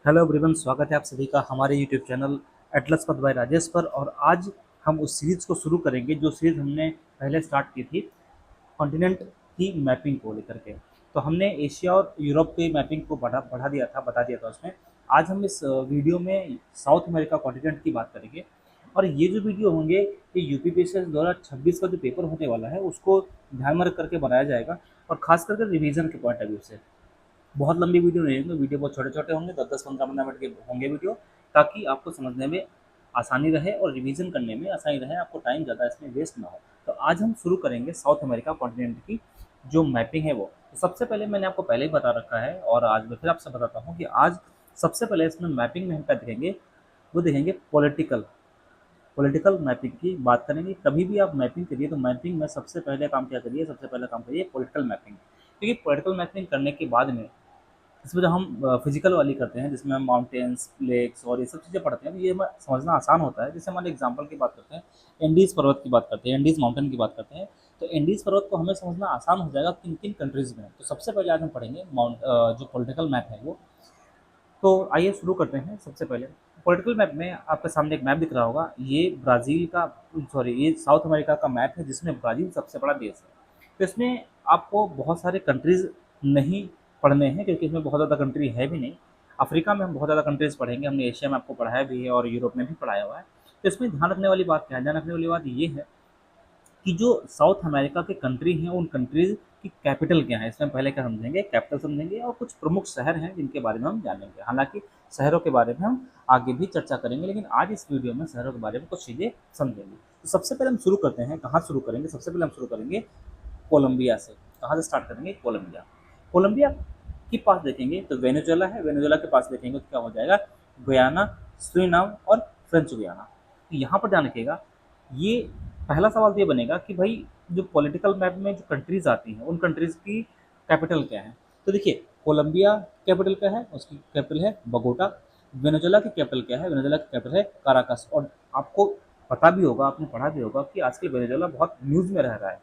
Hello everyone, स्वागत है आप सभी का हमारे यूट्यूब चैनल एटलस पथ बाय राजेश पर। और आज हम उस सीरीज़ को शुरू करेंगे जो सीरीज़ हमने पहले स्टार्ट की थी कॉन्टिनेंट की मैपिंग को लेकर के। तो हमने एशिया और यूरोप की मैपिंग को बढ़ा बढ़ा दिया था, बता दिया था उसमें। आज हम इस वीडियो में साउथ अमेरिका कॉन्टिनेंट की बात करेंगे। और ये जो वीडियो होंगे ये यूपीपीएससी 2026 का जो पेपर होने वाला है उसको ध्यान में रख करके बनाया जाएगा, और खास करके रिवीजन के पॉइंट ऑफ व्यू से। बहुत लंबी वीडियो नहीं होंगे, वीडियो बहुत छोटे छोटे होंगे, 10-10, 15-15 मिनट के होंगे वीडियो, ताकि आपको समझने में आसानी रहे और रिवीजन करने में आसानी रहे, आपको टाइम ज़्यादा इसमें वेस्ट ना हो। तो आज हम शुरू करेंगे साउथ अमेरिका कॉन्टिनेंट की जो मैपिंग है वो। तो सबसे पहले मैंने आपको पहले ही बता रखा है और आज मैं फिर आपसे बताता हूँ कि आज सबसे पहले इसमें मैपिंग में हम क्या देखेंगे, वो देखेंगे पॉलिटिकल पॉलिटिकल मैपिंग की बात करेंगे। कभी भी आप मैपिंग करिए तो मैपिंग में सबसे पहले काम क्या करिए, सबसे पहले काम करिए पॉलिटिकल मैपिंग। क्योंकि पॉलिटिकल मैपिंग करने के बाद में इसमें जब हम फिजिकल वाली करते हैं जिसमें हम माउंटेन्स, लेक्स और ये सब चीज़ें पढ़ते हैं, तो ये हमें समझना आसान होता है। जैसे हमारे एग्जांपल की बात करते हैं, एंडीज़ पर्वत की बात करते हैं, एंडीज़ माउंटेन की बात करते हैं। तो एंडीज़ पर्वत को हमें समझना आसान हो जाएगा किन किन कंट्रीज़ में है। तो सबसे पहले आज हम पढ़ेंगे जो पॉलिटिकल मैप है वो। तो आइए शुरू करते हैं। सबसे पहले पॉलिटिकल मैप में आपके सामने एक मैप दिख रहा होगा, ये ब्राज़ील का, सॉरी, ये साउथ अमेरिका का मैप है जिसमें ब्राज़ील सबसे बड़ा देश है। तो इसमें आपको बहुत सारे कंट्रीज़ नहीं पढ़ने हैं क्योंकि इसमें बहुत ज़्यादा कंट्री है भी नहीं। अफ्रीका में हम बहुत ज़्यादा कंट्रीज़ पढ़ेंगे, हमने एशिया में आपको पढ़ाया भी है और यूरोप में भी पढ़ाया हुआ है। तो इसमें ध्यान रखने वाली बात क्या है, ध्यान रखने वाली बात ये है कि जो साउथ अमेरिका के कंट्री हैं उन कंट्रीज की कैपिटल क्या है। इसमें पहले क्या समझेंगे, कैपिटल समझेंगे, और कुछ प्रमुख शहर हैं जिनके बारे में हम जानेंगे। हालांकि शहरों के बारे में हम आगे भी चर्चा करेंगे, लेकिन आज इस वीडियो में शहरों के बारे में कुछ चीज़ें समझेंगे। तो सबसे पहले हम शुरू करते हैं, कहाँ शुरू करेंगे, सबसे पहले हम शुरू करेंगे कोलंबिया से। कहाँ से स्टार्ट करेंगे, कोलंबिया। कोलंबिया के पास देखेंगे तो वेनेजुएला है, वेनेजुएला के पास देखेंगे तो क्या हो जाएगा, गुयाना, सुरीनाम और फ्रेंच गुयाना। तो यहाँ पर ध्यान रखिएगा, ये पहला सवाल तो ये बनेगा कि भाई जो पॉलिटिकल मैप में जो कंट्रीज आती हैं उन कंट्रीज की कैपिटल क्या है। तो देखिए, कोलंबिया कैपिटल क्या है, उसकी कैपिटल है बगोटा। वेनेजुएला की कैपिटल क्या है, वेनेजुएला की कैपिटल है काराकस। और आपको पता भी होगा, आपने पढ़ा भी होगा कि आजकल वेनेजुएला बहुत न्यूज़ में रह रहा है।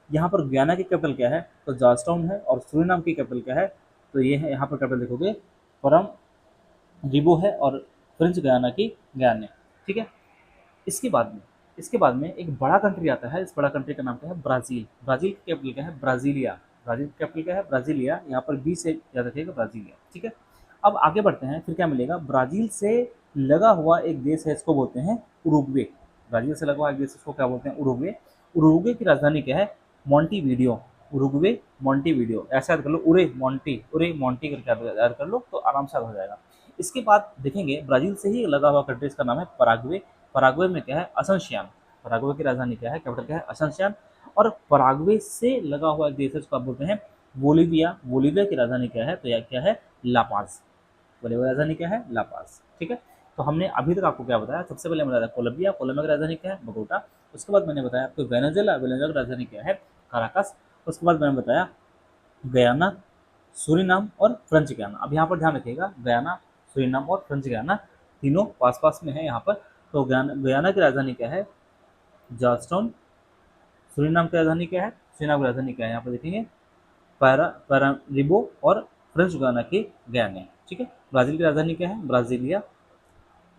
यहाँ पर गयाना की कैपिटल क्या है, तो जॉर्जटाउन है। और सूरीनाम की कैपिटल क्या है, तो ये है, यहाँ पर कैपिटल देखोगे परम रिबो है। और फ्रेंच गयाना की गयाने, ठीक है। इसके बाद में इसके बाद में एक बड़ा कंट्री आता है, इस बड़ा कंट्री का नाम क्या है, ब्राज़ील। ब्राज़ील की कैपिटल क्या है, ब्राज़ीलिया। ब्राज़ील की कैपिटल क्या है, ब्राज़ीलिया। यहाँ पर बी से याद रखिएगा, ब्राज़ीलिया, ठीक है। अब आगे बढ़ते हैं, फिर क्या मिलेगा, ब्राज़ील से लगा हुआ एक देश है, इसको बोलते हैं उरुग्वे। ब्राज़ील से लगा हुआ एक देश, इसको क्या बोलते हैं, उरुग्वे। उरुग्वे की राजधानी क्या है, मोंटीवीडियो। उरुग्वे मोंटीवीडियो, ऐसा याद कर लो, उरे मोंटी करके याद कर लो तो आराम से याद हो जाएगा। इसके बाद देखेंगे, ब्राज़ील से ही लगा हुआ कंट्री, इसका नाम है पराग्वे। पराग्वे में क्या है, असंशियान। पराग्वे की राजधानी क्या है, कैपिटल क्या है, असंशियान। और पराग्वे से लगा हुआ एक देश है, उसको आप बोलते हैं बोलीविया। बोलीविया की राजधानी क्या है, तो यह क्या है, लापाज। बोलीविया की राजधानी क्या है, लापाज, ठीक है। तो हमने अभी तक आपको क्या बताया, सबसे पहले मैंने बताया कोलंबिया। कोलंबिया की राजधानी क्या है, बगोटा। उसके बाद मैंने बताया आपको वेनेजुएला। वेनेजुएला की राजधानी क्या है, काराकस। उसके बाद मैंने बताया गयाना, सूरीनाम और फ्रेंच गयाना। अब यहाँ पर ध्यान रखिएगा, गयाना, सूरीनाम और फ्रेंच गयाना तीनों पास पास में है यहाँ पर। तो गयाना की राजधानी क्या है, जॉर्जटाउन। सूरीनाम की राजधानी क्या है, सूरीनाम की राजधानी क्या है, यहाँ पर देखेंगे पैरारिबो। और फ्रेंच गयाना की गयाने, ठीक है। ब्राजील की राजधानी क्या है, ब्राजीलिया।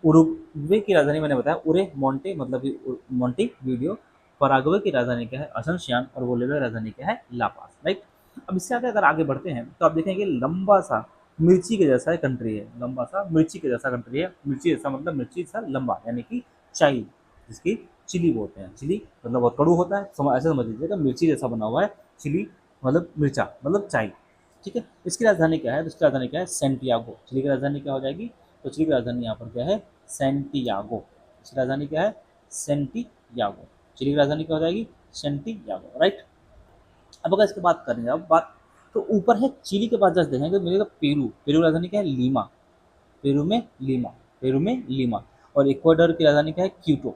उरुग्वे की राजधानी मैंने बताया उरे मोंटे, मतलब कि मोंटी वीडियो। पराग्वे की राजधानी क्या है, असनसियान। और बोलीविया की राजधानी क्या है, लापास, राइट। अब इससे आगे अगर आगे बढ़ते हैं तो आप देखेंगे लंबा सा मिर्ची के जैसा एक कंट्री है, लंबा सा मिर्ची के जैसा कंट्री है। मिर्ची जैसा मतलब मिर्ची सा लंबा, यानी कि चाई, जिसकी चिली बोलते हैं। चिली मतलब बहुत कड़ू होता है, ऐसे समझ लीजिएगा, मिर्ची जैसा बना हुआ है। चिली मतलब मिर्चा, मतलब चाई, ठीक है। इसकी राजधानी क्या है, तो इसकी राजधानी क्या है, सेंटियागो। चिली की राजधानी क्या हो जाएगी, तो चिली की राजधानी यहाँ पर क्या है, सेंटियागो। इसकी राजधानी क्या है, सेंटियागो। चिली की राजधानी क्या हो जाएगी, सेंटियागो, राइट। अब अगर इसकी बात करेंगे, अब बात तो ऊपर है चिली के बाद जस्ट देखेंगे तो मिलेगा पेरू। पेरू की राजधानी क्या है, लीमा। पेरू में लीमा, पेरू में लीमा। और इक्वाडोर की राजधानी क्या है, क्यूटो।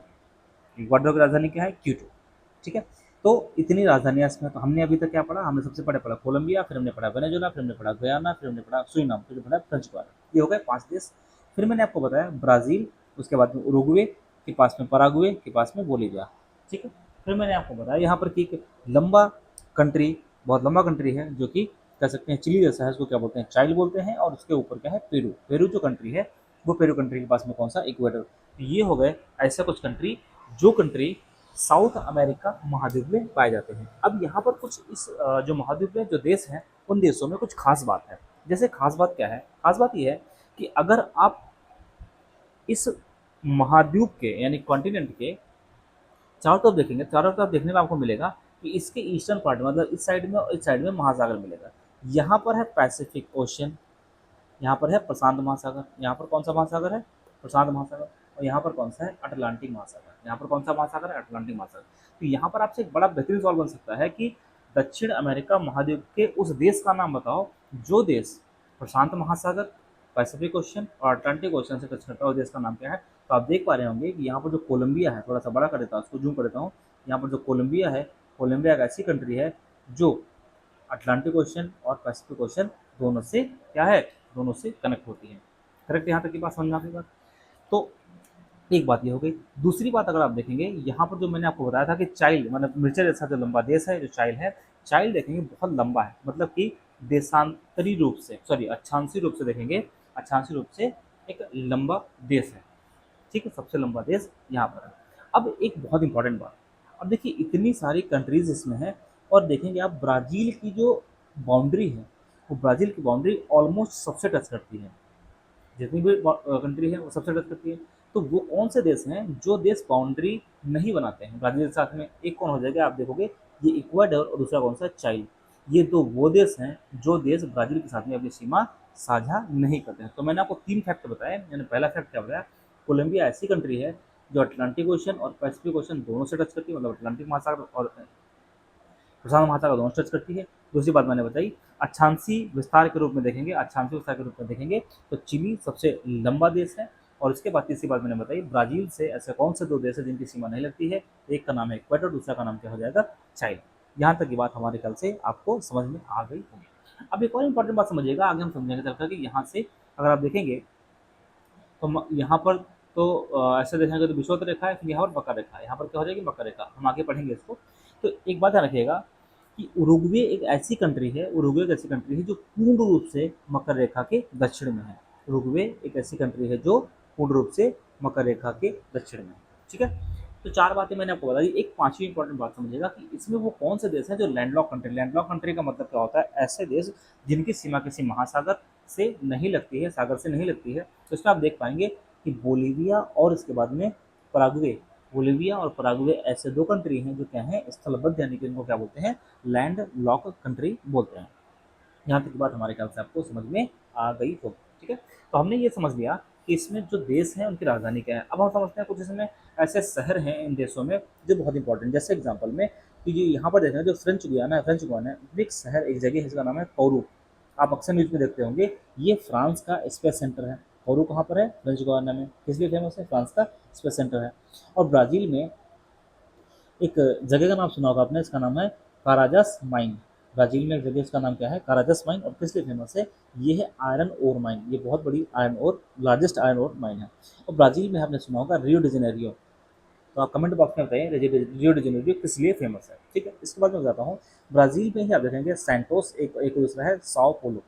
इक्वाडोर की राजधानी क्या है, क्यूटो, ठीक है। तो इतनी राजधानियां इसमें। तो हमने अभी तक क्या पढ़ा, हमने सबसे पहले पढ़ा कोलंबिया, फिर हमने पढ़ा वेनेजुएला, फिर हमने पढ़ा गयाना, फिर हमने पढ़ा सुरीनाम, फिर हमने पढ़ा फ्रेंच गुयाना। ये हो गए 5 देश। फिर मैंने आपको बताया ब्राज़ील, उसके बाद में उरुग्वे के पास में पराग्वे के पास में बोलीविया, ठीक है। फिर मैंने आपको बताया यहाँ पर कि एक लंबा कंट्री, बहुत लंबा कंट्री है जो कि कह सकते हैं चिली जैसा है, उसको क्या बोलते हैं, चाइल्ड बोलते हैं। और उसके ऊपर क्या है, पेरू। पेरू जो कंट्री है, वो पेरू कंट्री के पास में कौन सा, इक्वेटर। तो ये हो गए ऐसे कुछ कंट्री जो कंट्री साउथ अमेरिका महाद्वीप में पाए जाते हैं। अब यहाँ पर कुछ इस जो महाद्वीप में जो देश हैं, उन देशों में कुछ खास बात है। जैसे खास बात क्या है, खास बात ये है कि अगर आप इस महाद्वीप के यानी कॉन्टिनेंट के चारों तरफ देखेंगे, चारों तरफ देखने में आपको मिलेगा कि इसके ईस्टर्न पार्ट मतलब इस साइड में और इस साइड में महासागर मिलेगा। यहाँ पर है पैसिफिक ओशन, यहाँ पर है प्रशांत महासागर, यहाँ पर कौन सा महासागर है, प्रशांत महासागर। और यहाँ पर कौन सा है, अटलांटिक महासागर। यहाँ पर कौन सा महासागर है, अटलांटिक महासागर। तो यहाँ पर आपसे एक बड़ा बेहतरीन सवाल बन सकता है कि दक्षिण अमेरिका महाद्वीप के उस देश का नाम बताओ जो देश प्रशांत महासागर, पैसिफिक ओशन और अटलांटिक ओशन से टच करता है, उस देश का नाम क्या है। तो आप देख पा रहे होंगे कि यहाँ पर जो कोलंबिया है, थोड़ा सा बड़ा कर देता हूँ, उसको जूम कर देता हूँ। यहाँ पर जो कोलंबिया है, कोलंबिया एक ऐसी कंट्री है जो अटलांटिक ओशन और पैसिफिक ओशन दोनों से क्या है, दोनों से कनेक्ट होती है। करेक्ट, यहाँ तक की बात समझ में आपकी बात। तो एक बात ये हो गई। दूसरी बात अगर आप देखेंगे, यहाँ पर जो मैंने आपको बताया था कि चाइल्ड मतलब मिर्चर जैसा जो लंबा देश है, जो चाइल्ड है, चाइल्ड देखेंगे बहुत लंबा है, मतलब कि देशांतरी रूप से, सॉरी अक्षांशी रूप से देखेंगे, अक्षांशी रूप से एक लंबा देश है। ठीक है, सबसे लंबा देश यहाँ पर है। अब एक बहुत इंपॉर्टेंट बात, अब देखिए इतनी सारी कंट्रीज इसमें है, और देखेंगे आप ब्राज़ील की जो बाउंड्री है, वो ब्राज़ील की बाउंड्री ऑलमोस्ट सबसे टच करती है। जितनी भी कंट्री है वो सबसे टच करती है। तो वो कौन से देश हैं जो देश बाउंड्री नहीं बनाते हैं ब्राज़ील के साथ में, एक कौन हो जाएगा, आप देखोगे ये इक्वाडोर और दूसरा कौन सा, चाइल्ड। ये दो वो देश हैं जो देश ब्राज़ील के साथ में अपनी सीमा साझा नहीं करते हैं। तो मैंने आपको 3 फैक्ट बताए। मैंने पहला फैक्ट क्या बताया, कोलंबिया ऐसी कंट्री है जो अटलांटिक ओशन और पैसिफिक ओशन दोनों से टच करती है, मतलब अटलांटिक महासागर और प्रशांत महासागर दोनों से टच करती है। दूसरी बात मैंने बताई, अक्षांशी विस्तार के रूप में देखेंगे, अक्षांशी विस्तार के रूप में देखेंगे तो चिली सबसे लंबा देश है। और इसके बाद तीसरी बात मैंने बताई, ब्राज़ील से ऐसे कौन से 2 देश है जिनकी सीमा नहीं लगती है, एक का नाम है इक्वेटर, दूसरा का नाम क्या हो जाएगा, चाइना। यहाँ तक की बात हमारे ख्याल से आपको समझ में आ गई होगी। अब एक और इंपॉर्टेंट बात समझिएगा, आगे हम समझेंगे चलकर कि यहाँ से अगर आप देखेंगे तो यहाँ पर तो ऐसे देखेंगे तो विषुवत रेखा है, फिर यहाँ पर वक्र रेखा है, यहाँ पर क्या हो जाएगी, वक्र रेखा। हम आगे पढ़ेंगे इसको। तो एक बात ध्यान रखिएगा कि उरुग्वे एक ऐसी कंट्री है, उरुग्वे एक ऐसी कंट्री है जो पूर्ण रूप से मकर रेखा के दक्षिण में है। उरुग्वे एक ऐसी कंट्री है जो पूर्ण रूप से मकर रेखा के दक्षिण में है। ठीक है, तो 4 बातें मैंने आपको बता दी। एक पांचवी इंपॉर्टेंट बात समझिएगा कि इसमें वो कौन से देश हैं जो लैंडलॉक कंट्री, लैंडलॉक कंट्री का मतलब क्या होता है, ऐसे देश जिनकी सीमा किसी महासागर से नहीं लगती है, सागर से नहीं लगती है। तो इसमें आप देख पाएंगे कि बोलीविया और इसके बाद में पराग्वे, बोलीविया और पराग्वे ऐसे 2 कंट्री हैं जो क्या हैं, स्थलबद्ध, यानी कि इनको क्या बोलते हैं, लैंड लॉक कंट्री बोलते हैं। यहाँ तक की बात हमारे ख्याल से आपको समझ में आ गई होगी। ठीक है, तो हमने ये समझ लिया कि इसमें जो देश हैं उनकी राजधानी क्या है। अब हम समझते हैं कुछ इसमें ऐसे शहर हैं इन देशों में जो बहुत इंपॉर्टेंट, जैसे एग्जाम्पल में कि जो यहाँ पर देखें जो फ्रेंच गुयाना है, फ्रेंच गुयाना है, एक शहर, एक जगह है जिसका नाम है कोरू। आप अक्सर न्यूज में देखते होंगे, ये फ्रांस का स्पेस सेंटर है। कोरू कहाँ पर है, फ्रेंच गुयाना में। किस लिए फेमस है, फ्रांस का स्पेस सेंटर है। और ब्राज़ील में एक जगह का नाम सुना होगा आपने, इसका नाम है काराजस माइन। ब्राजील में एक जगह, इसका नाम क्या है, काराजस माइन। और किस लिए फेमस है, ये है आयरन ओर माइन, ये बहुत बड़ी iron ore, largest iron ore mine है। और ब्राजील में आपने सुना होगा रियो डी जेनेरियो। तो आप कमेंट बॉक्स में बताइए रियो डी जेनेरियो किस लिए फेमस है। ठीक है, इसके बाद मैं बताता हूँ, ब्राजील में ही आप देखेंगे सैंटोस, एक दूसरा है साओ पोलो।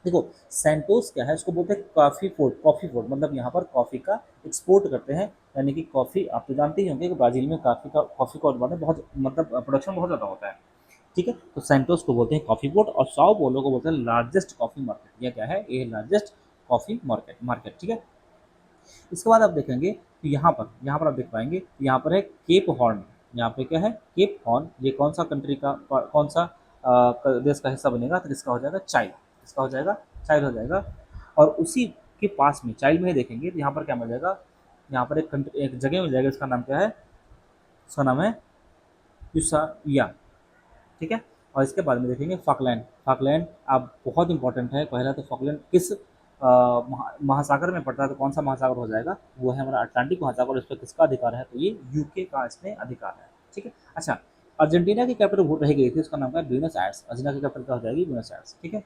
देखो सैंटोस क्या है, इसको बोलते हैं कॉफ़ी पोर्ट, कॉफ़ी पोर्ट मतलब यहाँ पर कॉफ़ी का एक्सपोर्ट करते हैं। यानी कि कॉफ़ी, आप तो जानते ही होंगे कि ब्राज़ील में कॉफ़ी का उत्पादन बहुत, मतलब प्रोडक्शन बहुत ज़्यादा होता है। ठीक है, तो सैंटोस को बोलते हैं कॉफ़ी पोर्ट और साओ पोलो को बोलते हैं लार्जेस्ट कॉफ़ी मार्केट। यह क्या है, ये लार्जेस्ट कॉफ़ी मार्केट। ठीक है, इसके बाद आप देखेंगे तो यहाँ पर आप देख पाएंगे, यहाँ पर है केप हॉर्न। यहाँ पे क्या है, केप हॉर्न। ये कौन सा कंट्री का, कौन सा देश का हिस्सा बनेगा, तो इसका हो जाएगा चाइल्ड। इसका हो जाएगा चाइल्ड हो जाएगा। और उसी के पास में चाइल्ड में ही देखेंगे तो यहाँ पर क्या मिल जाएगा, यहाँ पर एक जगह मिल जाएगा, इसका नाम क्या है, इसका नाम है यूसाया। ठीक है, और इसके बाद में देखेंगे फॉकलैंड। फॉकलैंड अब बहुत इंपॉर्टेंट है। पहला तो फॉकलैंड किस महासागर में पड़ता है, तो कौन सा महासागर हो जाएगा, वो है हमारा अटलांटिक महासागर। और इस पर किसका अधिकार है, तो ये यूके का इसमें अधिकार है। ठीक है, अच्छा, अर्जेंटीना की कैपिटल रह गई थी, उसका नाम है ब्यूनस आयर्स। अर्जेंटीना की कैपिटल क्या हो जाएगी, ब्यूनस आयर्स। ठीक है,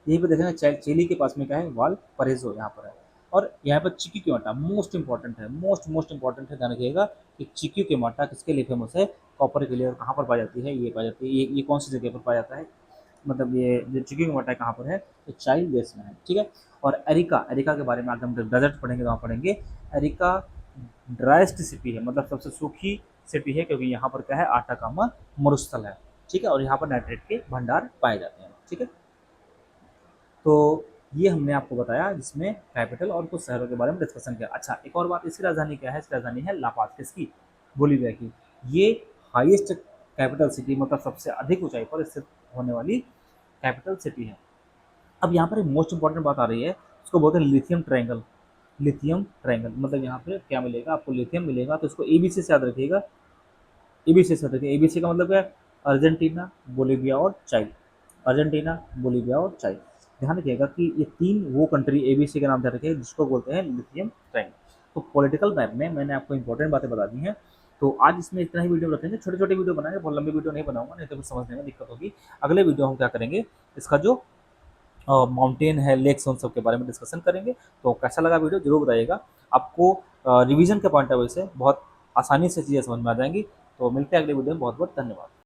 यहीं पे देखेंगे चिली के पास में क्या है, वाल परेजो यहाँ पर है। और यहाँ पर चिक्की के माटा मोस्ट इंपॉर्टेंट है, मोस्ट इंपॉर्टेंट है, ध्यान रखिएगा कि चिक्की के माटा किसके लिए फेमस है, कॉपर के लिए। और कहाँ पर पाई जाती है, ये पाई जाती है, ये कौन सी जगह पर पाया जाता है, मतलब ये जो चिकिंगवाटा है कहाँ पर है, तो चाइल्ड देश में है, ठीक है। और एरिका, एरिका के बारे में आगे हम जब डेजर्ट पढ़ेंगे तो वहाँ पढ़ेंगे। एरिका ड्राइस्ट सिटी है, मतलब सबसे सूखी सिटी है, क्योंकि यहाँ पर क्या है, आटाकामा मरुस्थल है, ठीक है, और यहाँ पर नाइट्रेट के भंडार पाए जाते हैं, ठीक है। तो ये हमने आपको बताया, जिसमें कैपिटल और कुछ शहरों के बारे में डिस्कशन किया। अच्छा, एक और बात, इसकी राजधानी क्या है, इसकी राजधानी है ला पाज, किसकी, बोलीविया की। ये हाईएस्ट कैपिटल सिटी, मतलब सबसे अधिक ऊंचाई पर स्थित होने वाली कैपिटल सिटी है। अब यहाँ पर एक मोस्ट इंपॉर्टेंट बात आ रही है, उसको बोलते हैं लिथियम ट्रायंगल। लिथियम ट्रायंगल मतलब यहाँ पे क्या मिलेगा आपको, लिथियम मिलेगा, तो इसको एबीसी से याद रखिएगा। एबीसी से याद रखिए, एबीसी का मतलब क्या है, अर्जेंटीना, बोलीविया और चाइल। अर्जेंटीना, बोलीविया और चाइल। ध्यान रखिएगा कि ये तीन वो कंट्री एबीसी के नाम ध्यान रखिए, जिसको बोलते हैं लिथियम ट्रायंगल। तो पॉलिटिकल मैप में मैंने आपको इंपॉर्टेंट बातें बता दी हैं। तो आज इसमें इतना ही वीडियो रखेंगे, छोटे छोटे वीडियो बनाएंगे, बहुत लंबी वीडियो नहीं बनाऊंगा, नहीं तो फिर समझने में दिक्कत होगी। अगले वीडियो हम क्या करेंगे, इसका जो माउंटेन है, लेक्स, उन सब के बारे में डिस्कशन करेंगे। तो कैसा लगा वीडियो जरूर बताइएगा। आपको रिवीजन के पॉइंट ऑफ व्यू से बहुत आसानी से चीज़ें समझ में आ जाएंगी। तो मिलते हैं अगले वीडियो में, बहुत बहुत धन्यवाद।